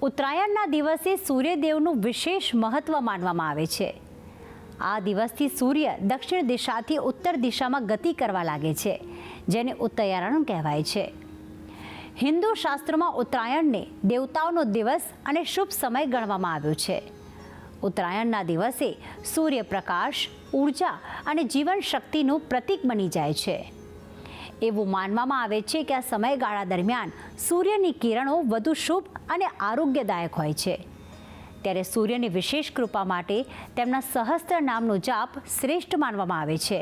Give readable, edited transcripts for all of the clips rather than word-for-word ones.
ઉત્તરાયણના દિવસે સૂર્યદેવનું વિશેષ મહત્વ માનવામાં આવે છે। આ દિવસથી સૂર્ય દક્ષિણ દિશાથી ઉત્તર દિશામાં ગતિ કરવા લાગે છે, જેને ઉત્તરાયણ કહેવાય છે। હિન્દુ શાસ્ત્રોમાં ઉત્તરાયણને દેવતાઓનો દિવસ અને શુભ સમય ગણવામાં આવ્યો છે। ઉત્તરાયણના દિવસે સૂર્યપ્રકાશ, ઉર્જા અને જીવન શક્તિનું પ્રતીક બની જાય છે। એવું માનવામાં આવે છે કે આ સમયગાળા દરમિયાન સૂર્યની કિરણો વધુ શુભ અને આરોગ્યદાયક હોય છે। ત્યારે સૂર્યની વિશેષ કૃપા માટે તેમના સહસ્ત્ર નામનો જાપ શ્રેષ્ઠ માનવામાં આવે છે।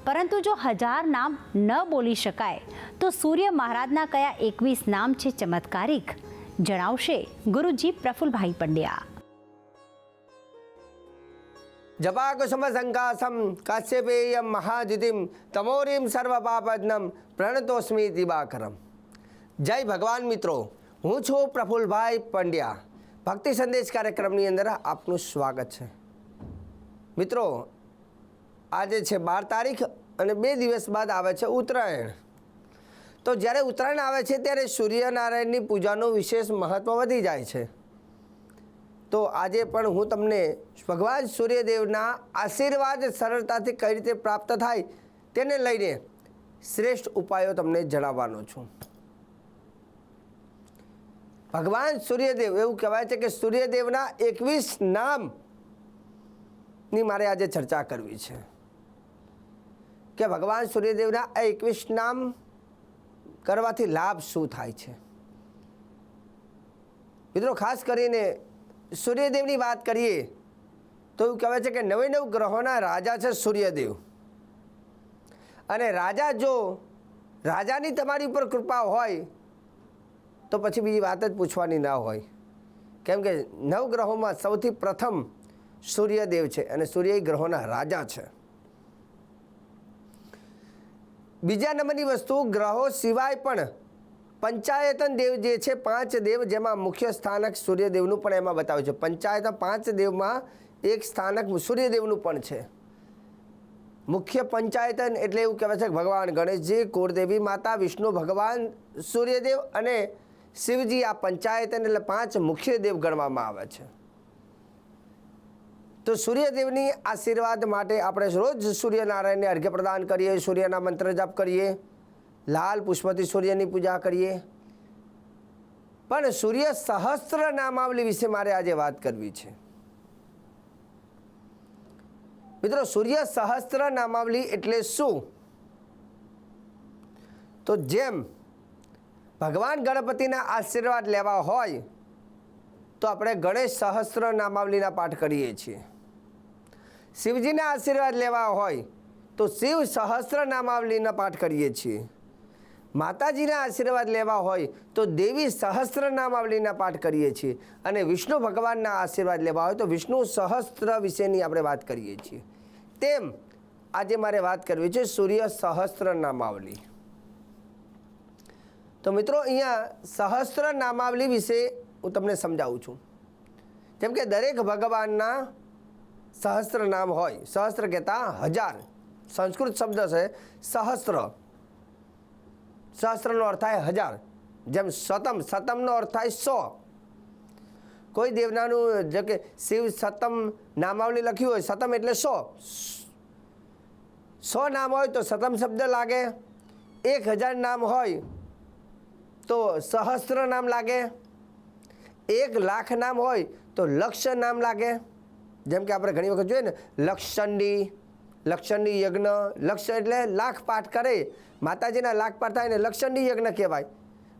પરંતુ જો 1000 નામ ન બોલી શકાય તો સૂર્ય મહારાજના કયા 21 નામ છે ચમત્કારિક, જણાવશે ગુરુજી પ્રફુલભાઈ પંડ્યા। જપાકુસુમ સંકાસમ કાશ્યપેયમ મહાદ્યુતિમ તમોરીમ સર્વપાપજ્ઞમ પ્રણતોસ્મી દિવાકરમ। જય ભગવાન મિત્રો, હું છું પ્રફુલભાઈ પંડ્યા। ભક્તિ સંદેશ કાર્યક્રમની અંદર આપનું સ્વાગત છે। મિત્રો, આજે છે 12 તારીખ અને 2 દિવસ બાદ આવે છે ઉત્તરાયણ। તો જ્યારે ઉત્તરાયણ આવે છે ત્યારે સૂર્યનારાયણની પૂજાનું વિશેષ મહત્ત્વ વધી જાય છે। તો આજે પણ હું તમને ભગવાન સૂર્યદેવના આશીર્વાદ સરળતાથી કઈ રીતે પ્રાપ્ત થાય તેને લઈને શ્રેષ્ઠ ઉપાયો તમને જણાવવાનો છું। ભગવાન સૂર્યદેવ, એવું કહેવાય છે કે સૂર્યદેવના 21 નામની મારે આજે ચર્ચા કરવી છે કે ભગવાન સૂર્યદેવના આ 21 નામ કરવાથી લાભ શું થાય છે। મિત્રો, ખાસ કરીને સૂર્યદેવની વાત કરીએ તો એવું કહેવાય છે કે 99 ગ્રહોના રાજા છે સૂર્યદેવ। અને રાજાની તમારી ઉપર કૃપા હોય તો પછી બીજી વાત જ પૂછવાની ના હોય, કેમ કે 9 ગ્રહોમાં સૌથી પ્રથમ સૂર્યદેવ છે અને સૂર્ય ગ્રહોના રાજા છે। બીજા નંબરની વસ્તુ, ગ્રહો સિવાય પણ પંચાયતન દેવ જે છે 5 દેવ, જેમાં મુખ્ય સ્થાનક સૂર્યદેવનું પણ એમાં બતાવ્યું છે। પંચાયતન 5 દેવમાં એક સ્થાનક સૂર્યદેવનું પણ છે। મુખ્ય પંચાયતન એટલે એવું કહેવાય છે કે ભગવાન ગણેશજી, કુળદેવી માતા, વિષ્ણુ ભગવાન, સૂર્યદેવ અને શિવજી, આ પંચાયતન એટલે 5 મુખ્ય દેવ ગણવામાં આવે છે। તો સૂર્યદેવની આશીર્વાદ માટે આપણે રોજ સૂર્યનારાયણને અર્ઘ્ય પ્રદાન કરીએ, સૂર્યના મંત્ર જાપ કરીએ, લાલ પુષ્પથી સૂર્યની પૂજા કરીએ। પણ સૂર્ય સહસ્ત્ર નામાવલી વિશે મારે આજે વાત કરવી છે। મિત્રો, સૂર્ય સહસ્ત્ર નામાવલી એટલે શું? તો જેમ ભગવાન ગણપતિના આશીર્વાદ લેવા હોય તો આપણે ગણેશ સહસ્ત્ર નામાવલીના પાઠ કરીએ છીએ। શિવજીના આશીર્વાદ લેવા હોય તો શિવ સહસ્ત્ર નામાવલીના પાઠ કરીએ છીએ। માતાજીના આશીર્વાદ લેવા હોય તો દેવી સહસ્ત્ર નામાવલીના પાઠ કરીએ છીએ। અને વિષ્ણુ ભગવાનના આશીર્વાદ લેવા હોય તો વિષ્ણુ સહસ્ત્ર વિશેની આપણે વાત કરીએ છીએ। તેમ આજે મારે વાત કરવી છે સૂર્ય સહસ્ત્ર નામાવલી। તો મિત્રો, અહીંયા સહસ્ત્ર નામાવલી વિશે હું તમને સમજાવું છું। જેમ કે દરેક ભગવાનના સહસ્ત્ર નામ હોય। સહસ્ત્ર કહેતા 1000, સંસ્કૃત શબ્દ છે સહસ્ત્ર। સહસ્ત્રનો અર્થ થાય 1000। જેમ સતમનો અર્થ થાય 100। કોઈ દેવનાનું જે કે શિવ સતમ નામાવલી લખ્યું હોય, સતમ એટલે 100 નામ હોય તો સતમ શબ્દ લાગે। 1000 નામ હોય તો સહસ્ત્ર નામ લાગે। 1,00,000 નામ હોય તો લક્ષ નામ લાગે। જેમ કે આપણે ઘણી વખત જોઈએ ને, લક્ષચંડી યજ્ઞ, લક્ષ એટલે લાખ પાઠ કરે, માતાજીના લાખ પાઠ થાય ને લક્ષચંડી યજ્ઞ કહેવાય।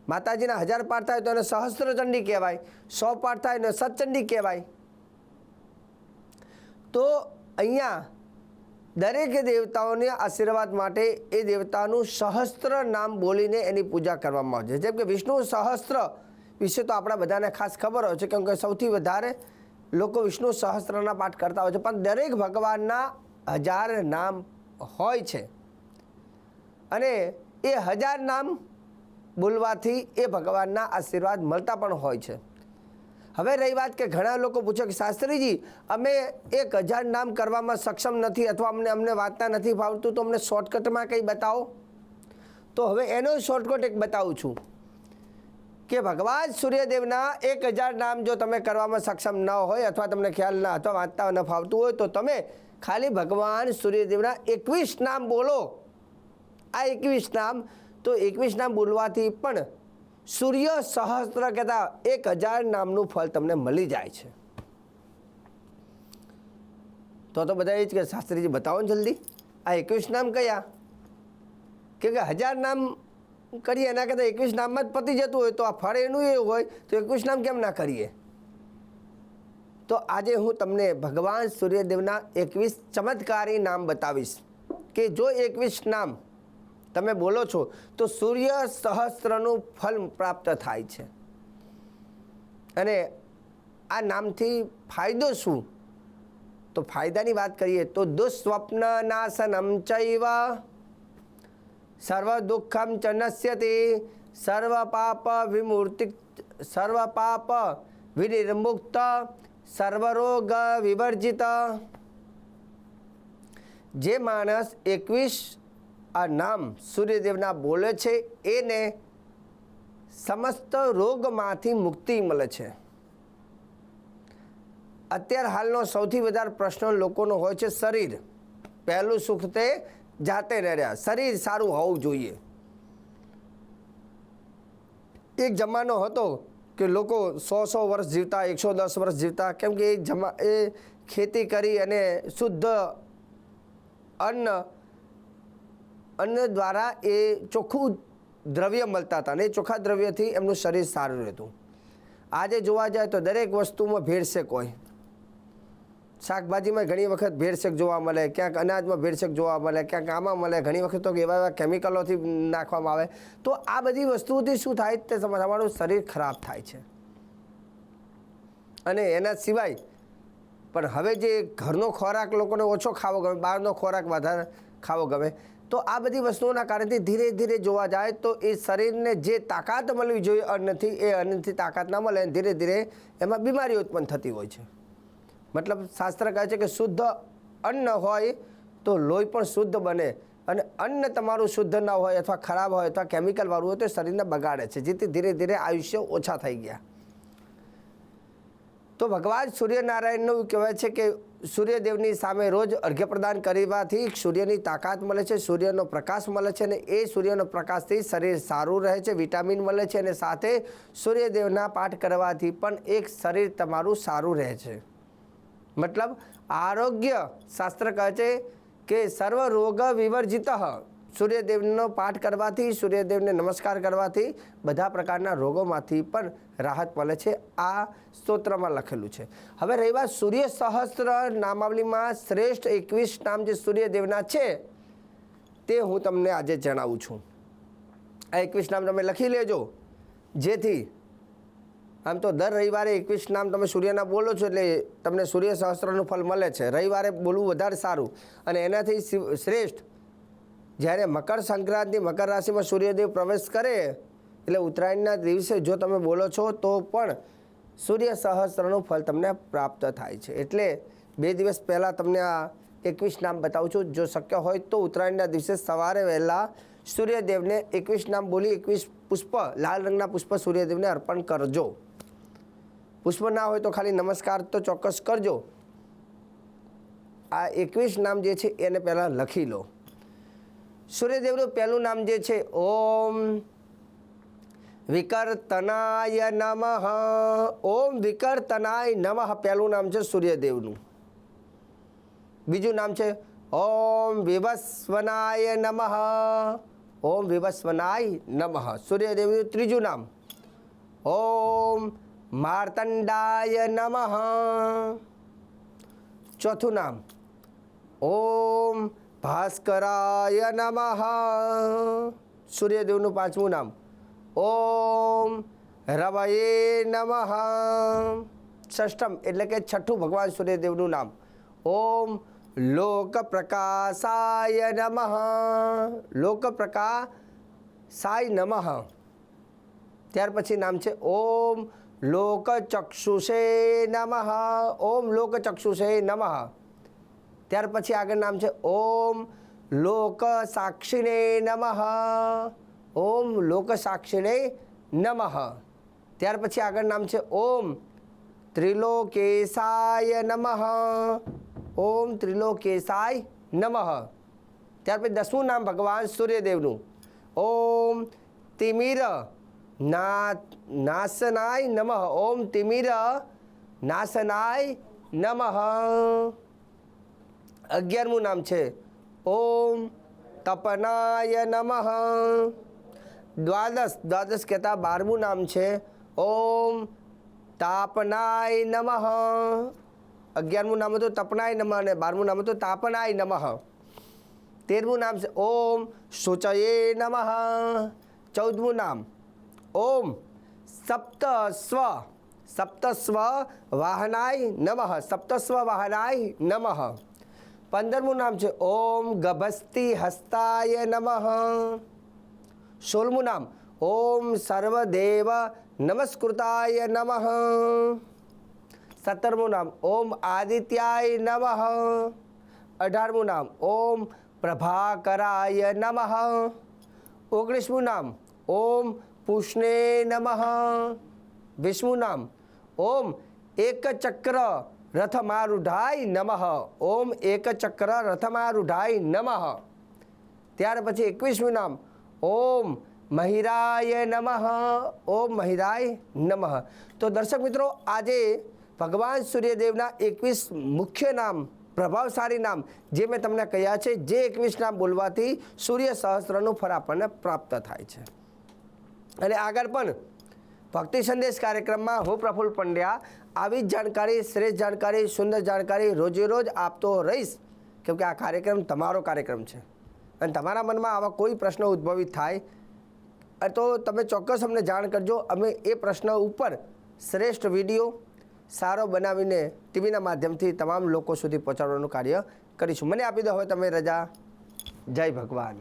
માતાજીના 1000 પાઠ થાય તો એને સહસ્ત્રચંડી કહેવાય। 100 પાઠ થાય ને સતચંડી કહેવાય। તો અહીંયા દરેક દેવતાઓને આશીર્વાદ માટે એ દેવતાનું સહસ્ત્ર નામ બોલીને એની પૂજા કરવામાં આવે છે। જેમ કે વિષ્ણુ સહસ્ત્ર વિશે તો આપણા બધાને ખાસ ખબર હોય છે, કેમ કે સૌથી વધારે લોકો વિષ્ણુ સહસ્ત્રના પાઠ કરતા હોય છે। પણ દરેક ભગવાનના 1000 નામ હોય છે અને એ 1000 નામ બોલવાથી એ ભગવાનના આશીર્વાદ મળતા પણ હોય છે। હવે રહી વાત કે ઘણા લોકો પૂછે કે શાસ્ત્રીજી, અમે 1000 નામ કરવામાં સક્ષમ નથી અથવા અમને વાંચતા નથી ફાવતું, તો અમને શોર્ટકટમાં કંઈ બતાવો। તો હવે એનો શોર્ટકટ એક બતાવું છું કે ભગવાન સૂર્યદેવના 1000 નામ જો તમે કરવામાં સક્ષમ ન હોય અથવા તમને ખ્યાલ ના અથવા વાંચતા ન ફાવતું હોય તો તમે ખાલી ભગવાન સૂર્યદેવના 21 નામ બોલો. આ 21 નામ, તો 21 નામ બોલવાથી પણ સૂર્ય સહસ્ત્ર કહેતા 1000 નામનું ફળ તમને મળી જાય છે. તો બધા એ જ કે શાસ્ત્રીજી બતાવો ને જલ્દી આ 21 નામ કયા, કે 1000 નામ કરીએ એના કરતાં 21 નામમાં જ પતી જતું હોય તો આ ફળ એનું એવું હોય તો 21 નામ કેમ ના કરીએ. તો આજે હું તમને ભગવાન સૂર્યદેવના 21 ચમત્કારી નામ બતાવીશ કે જો 21 નામ તમે બોલો છો તો સૂર્ય સહસ્ત્રનું ફળ પ્રાપ્ત થાય છે. અને આ નામથી ફાયદો શું, તો ફાયદાની વાત કરીએ તો દુઃસ્વપ્ન નાશનમ ચૈવ સર્વ દુઃખમ ચ નશ્યતિ સર્વ પાપ વિમૂર્તિ સર્વ પાપ વિનિર્મુક્ત સર્વરોગ વિવર્જિત. જે માણસ 21 આ નામ સૂર્યદેવના બોલે છે એને સમસ્ત રોગમાંથી મુક્તિ મળે છે. અત્યારે હાલનો સૌથી વધારે પ્રશ્ન લોકોનો હોય છે શરીર. પહેલું સુખ તે જાતે ન રહ્યા, શરીર સારું હોવું જોઈએ. એક જમાનો હતો કે લોકો 100 વર્ષ જીવતા, 110 વર્ષ જીવતા, કેમ કે એ ખેતી કરી અને શુદ્ધ અન્ન દ્વારા એ ચોખ્ખું દ્રવ્ય મળતા હતા અને એ ચોખ્ખા દ્રવ્યથી એમનું શરીર સારું રહેતું. આજે જોવા જાય તો દરેક વસ્તુમાં ભેળસેળ હોય. શાકભાજીમાં ઘણી વખત ભેળસેળ જોવા મળે, ક્યાંક અનાજમાં ભેળસેળ જોવા મળે, ક્યાંક આમાં મળે, ઘણી વખત તો એવા એવા કેમિકલોથી નાખવામાં આવે. તો આ બધી વસ્તુઓથી શું થાય, તે તમારું શરીર ખરાબ થાય છે. અને એના સિવાય પણ હવે જે ઘરનો ખોરાક લોકોને ઓછો ખાવો ગમે, બહારનો ખોરાક વધારે ખાવો ગમે, તો આ બધી વસ્તુઓના કારણથી ધીરે ધીરે જોવા જાય તો એ શરીરને જે તાકાત મળવી જોઈએ અન્નથી, એ અન્નથી તાકાત ના મળે, ધીરે ધીરે એમાં બીમારી ઉત્પન્ન થતી હોય છે. મતલબ શાસ્ત્ર કહે છે કે શુદ્ધ અન્ન હોય તો લોહી પણ શુદ્ધ બને, અને અન્ન તમારું શુદ્ધ ના હોય અથવા ખરાબ હોય અથવા કેમિકલવાળું હોય તો શરીરને બગાડે છે, જેથી ધીરે ધીરે આયુષ્ય ઓછા થઈ ગયા. તો ભગવાન સૂર્યનારાયણનું કહેવાય છે કે સૂર્યદેવની સામે રોજ અર્ઘ્ય પ્રદાન કરવાથી સૂર્યની તાકાત મળે છે, સૂર્યનો પ્રકાશ મળે છે, અને એ સૂર્યનો પ્રકાશથી શરીર સારું રહે છે, વિટામિન મળે છે, અને સાથે સૂર્યદેવના પાઠ કરવાથી પણ એક શરીર તમારું સારું રહે છે. મતલબ આરોગ્ય શાસ્ત્ર કહે છે કે સર્વ રોગ વિવર્જિત. સૂર્યદેવનો પાઠ કરવાથી, સૂર્યદેવને નમસ્કાર કરવાથી બધા પ્રકારના રોગોમાંથી પણ રાહત મળે છે. આ સ્તોત્રમાં લખેલું છે. હવે રહી વાત સૂર્ય સહસ્ત્ર નામાવલીમાં શ્રેષ્ઠ 21 નામ જે સૂર્યદેવના છે તે હું તમને આજે જણાવું છું. આ 21 નામ તમે લખી લેજો, જેથી આમ તો દર રવિવારે 21 નામ તમે સૂર્યના બોલો છો એટલે તમને સૂર્ય સહસ્ત્રનું ફળ મળે છે. રવિવારે બોલવું વધારે સારું. અને એનાથી શ્રેષ્ઠ જ્યારે મકર સંક્રાંતિ, મકર રાશિમાં સૂર્યદેવ પ્રવેશ કરે એટલે ઉત્તરાયણના દિવસે જો તમે બોલો છો તો પણ સૂર્ય સહસ્ત્રનું ફળ તમને પ્રાપ્ત થાય છે. એટલે 2 દિવસ પહેલાં તમને આ 21 નામ બતાવું છું. જો શક્ય હોય તો ઉત્તરાયણના દિવસે સવારે વહેલા સૂર્યદેવને 21 નામ બોલી 21 પુષ્પ, લાલ રંગના પુષ્પ સૂર્યદેવને અર્પણ કરજો. પુષ્પ ના હોય તો ખાલી નમસ્કાર તો ચોક્કસ કરજો. આ 21 નામ જે છે એને પહેલાં લખી લો. સૂર્યદેવનું પહેલું નામ જે છે ઓમ વિકર્તનાય નમઃ. ઓમ વિકર્તનાય નમઃ પહેલું નામ છે સૂર્યદેવનું. બીજું નામ છે ઓમ વિવસ્વનાય નમઃ. ઓમ વિવસ્વનાય નમઃ સૂર્યદેવનું ત્રીજું નામ. ઓમ માર્તંડાય નમઃ. ચોથું નામ ઓમ ભાસ્કરાય નમઃ. સૂર્યદેવનું પાંચમું નામ ઓમ રવયે નમઃ. ષષ્ઠમ એટલે કે છઠ્ઠું ભગવાન સૂર્યદેવનું નામ ઓમ લોકપ્રકાશાય નમઃ. લોકપ્રકાશાય નમઃ. ત્યાર પછી નામ છે ઓમ લોકચક્ષુષે નમઃ. ઓમ લોકચક્ષુષે નમઃ. ત્યાર પછી આગળ નામ છે ઓમ લોકસાક્ષિણે નમઃ. ઓમ લોકસાક્ષિણે નમઃ. ત્યાર પછી આગળ નામ છે ઓમ ત્રિલોકેશાય નમઃ, ઓમ ત્રિલોકેશાય નમઃ. ત્યાર પછી 10મું નામ ભગવાન સૂર્યદેવનું, ઓમ તિમિર નાશનાય નમઃ, ઓમ તિમિર નાશનાય નમઃ. 11મું નામ છે ઓમ તપનાય નમઃ. દ્વાદશ કહેતા 12મું નામ છે ઓમ તાપનાય નમઃ. 11મું નામ હતું તપનાય નમઃ અને 12મું નામ હતું તાપનાય નમઃ. 13મું નામ છે ઓમ શુચયે નમઃ. 14મું નામ ઓમ સપ્તસ્વ વાહનાય નમઃ, સપ્તસ્વ વાહનાય નમઃ. 15મું નામ છે ઓમ ગભસ્તિ હસ્તાય નમઃ. 16મું નામ ઓમ સર્વદેવ નમસ્કૃતાય નમઃ. 17મું નામ ઓમ આદિત્યાય નમઃ. 18મું નામ ઓમ પ્રભાકરાય નમઃ. 19મું નામ ઓમ પુષ્ણે નમઃ. 20મું નામ ઓમ એકચક્ર રથમારૂઢાય નમઃ, ઓમ એકચક્ર રથમારૂઢાય નમઃ. ત્યાર પછી 21મું નામ ઓમ મહિરાય નમઃ, ઓમ મહિરાય નમઃ. તો દર્શક મિત્રો, આજે ભગવાન સૂર્યદેવના 21 મુખ્ય નામ, પ્રભાવશાળી નામ જે મેં તમને કહ્યા છે, જે 21 નામ બોલવાથી સૂર્ય સહસ્ત્રનું ફળ આપણને પ્રાપ્ત થાય છે. અને આગળ પણ ભક્તિ સંદેશ કાર્યક્રમમાં હું પ્રફુલ્લ પંડ્યા આવી જ જાણકારી, શ્રેષ્ઠ જાણકારી, સુંદર જાણકારી રોજે રોજ આપતો રહીશ, કેમકે આ કાર્યક્રમ તમારો કાર્યક્રમ છે. અને તમારા મનમાં આવા કોઈ પ્રશ્ન ઉદ્ભવિત થાય તો તમે ચોક્કસ અમને જાણ કરજો. અમે એ પ્રશ્ન ઉપર શ્રેષ્ઠ વિડીયો સારો બનાવીને ટીવીના માધ્યમથી તમામ લોકો સુધી પહોંચાડવાનું કાર્ય કરીશું. મને આપી દો હવે તમે રજા. જય ભગવાન.